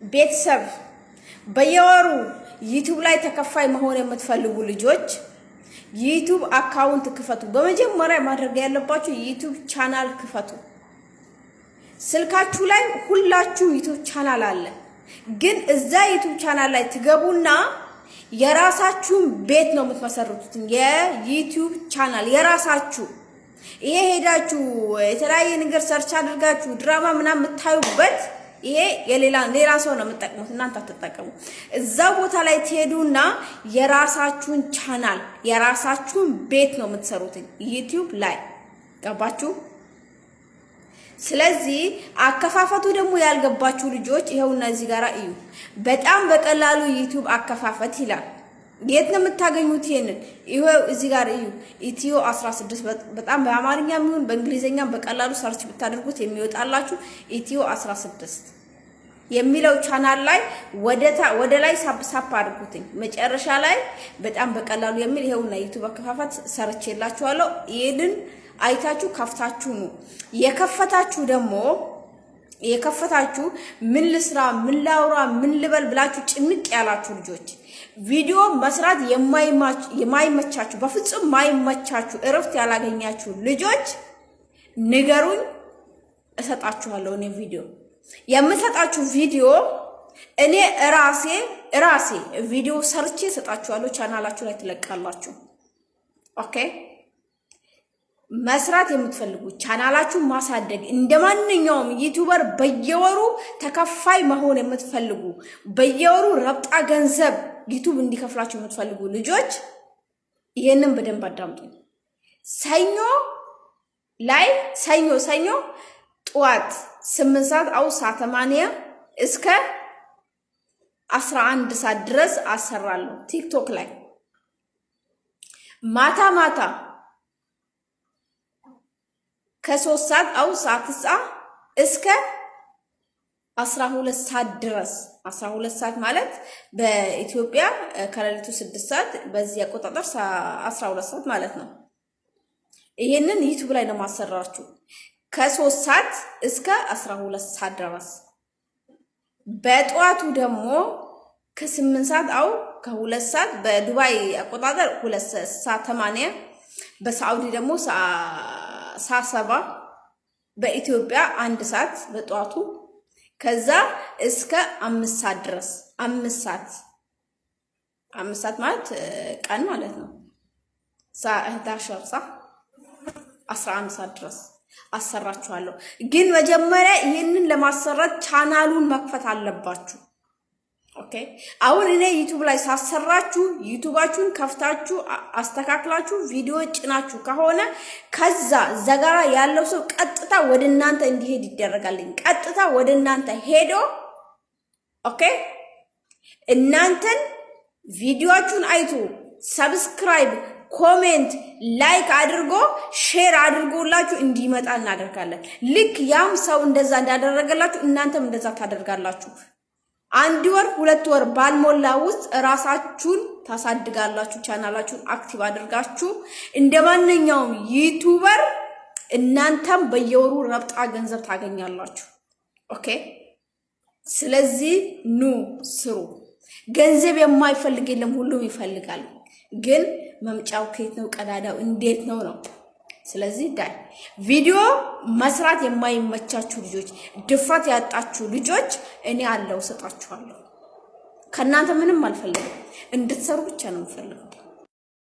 ቤተሰብ በየወሩ ዩቲዩብ ላይ ተከፋይ መሆን የምትፈልጉ ልጆች ዩቲዩብ አካውንት ክፈቱ። በመጀመሪያ ማድረግ ያለባችሁ ዩቲዩብ ቻናል ክፈቱ። ስልካችሁ ላይ ሁላችሁ ዩቲዩብ ቻናል አለ። ግን እዛ ዩቲዩብ ቻናል ላይ ትገቡና የራሳችሁን ቤት ነው የምትመሰርቱት። የዩቲዩብ ቻናል የራሳችሁ ይሄ ሄዳችሁ የተለያየ ነገር ሰርች አድርጋችሁ ድራማ ምናምን የምታዩበት ይሄ ሌላ ሰው ነው የምትጠቀሙት፣ እናንተ አትጠቀሙ። እዛ ቦታ ላይ ትሄዱና የራሳችሁን ቻናል የራሳችሁን ቤት ነው የምትሰሩት ዩቲዩብ ላይ ገባችሁ? ስለዚህ አከፋፈቱ ደግሞ ያልገባችሁ ልጆች ይሄውና እዚህ ጋር እዩ። በጣም በቀላሉ ዩቲዩብ አከፋፈት ይላል። የት ነው የምታገኙት? ይሄንን ይሄው እዚህ ጋር እዩ። ኢትዮ 16 በጣም በአማርኛም ይሁን በእንግሊዘኛም በቀላሉ ሰርች ብታደርጉት የሚወጣላችሁ ኢትዮ 16 የሚለው ቻናል ላይ ወደ ላይ ሳብ አድርጉትኝ። መጨረሻ ላይ በጣም በቀላሉ የሚል ይሄውና ዩቲዩብ አከፋፈት ሰርቼላችኋለሁ። ይሄንን አይታችሁ ከፍታችሁ ነው የከፈታችሁ ምን ልስራ ምን ላውራ ምን ልበል ብላችሁ ጭንቅ ያላችሁ ልጆች ቪዲዮ መስራት የማይመቻችሁ በፍጹም ማይመቻችሁ እረፍት ያላገኛችሁ ልጆች ንገሩኝ፣ እሰጣችኋለሁ። እኔ የምሰጣችሁ ቪዲዮ እኔ ራሴ ቪዲዮ ሰርቼ እሰጣችኋለሁ። ቻናላችሁ ላይ ትለቃላችሁ። ኦኬ መስራት የምትፈልጉ ቻናላችሁን ማሳደግ እንደማንኛውም ዩቲዩበር በየወሩ ተከፋይ መሆን የምትፈልጉ በየወሩ ረብጣ ገንዘብ ዩቲዩብ እንዲከፍላችሁ የምትፈልጉ ልጆች ይሄንን በደንብ አዳምጡኝ። ሰኞ ጠዋት 8 ሰዓት አው ሰዓት 8 እስከ 11 ሰዓት ድረስ አሰራለሁ ቲክቶክ ላይ። ማታ ከ3 ሰዓት አው ሰዓት እስከ 12 ሰዓት ድረስ 12 ሰዓት ማለት በኢትዮጵያ ከሌሊቱ 6 ሰዓት በዚህ አቆጣጠር 12 ሰዓት ማለት ነው። ይሄንን ዩቲዩብ ላይ ነው ማሰራችሁ ከ3 ሰዓት እስከ 12 ሰዓት ድረስ። በጧቱ ደግሞ ከ8 ሰዓት አው ከ2 ሰዓት በዱባይ አቆጣጠር 2 ሰዓት 8 በሳዑዲ ደግሞ ሰዓት 7 በኢትዮጵያ 1 ሰዓት በጧቱ ከዛ እስከ 5 ሰዓት ድረስ 5 ሰዓት ማለት ቀን ማለት ነው። 11 ሰዓት 11 ሰዓት ድረስ አሰራችኋለሁ። ግን መጀመሪያ ይሄንን ለማሰራት ቻናሉን መክፈት አለባችሁ። ኦኬ አሁን እኔ ዩቲዩብ ላይ ሳሰራችሁ ዩቲዩባችሁን ከፍታችሁ አስተካክላችሁ ቪዲዮ ጭናችሁ ከሆነ ከዛ ዘጋራ ያለው ሰው ቀጥታ ወደ እናንተ እንዲሄድ ይደረጋልኝ። ቀጥታ ወደ እናንተ ሄዶ ኦኬ እናንተን ቪዲዮአችሁን አይቶ ሰብስክራይብ ኮሜንት ላይክ አድርጎ ሼር አድርጎላችሁ እንዲመጣ እናደርጋለን። ልክ ያም ሰው እንደዛ እንዳደረገላችሁ እናንተም እንደዛ ታደርጋላችሁ። 1 ወር 2 ወር ባልሞላ ውስጥ ራሳችሁን ታሳድጋላችሁ። ቻናላችሁን አክቲቭ አድርጋችሁ እንደማንኛውም ዩቲዩበር እናንተም በየወሩ ረብጣ ገንዘብ ታገኛላችሁ። ኦኬ ስለዚህ ኑ ስሩ። ገንዘብ የማይፈልግ የለም፣ ሁሉም ይፈልጋል። ግን መምጫው ከየት ነው? ቀዳዳው እንዴት ነው? ስለዚህ ቪዲዮ መስራት የማይመቻችሁ ልጆች ድፍረት ያጣችሁ ልጆች እኔ አለው ሰጣችኋለሁ። ከናንተ ምንም አልፈልግም፣ እንድትሰሩ ብቻ ነው የምፈልገው።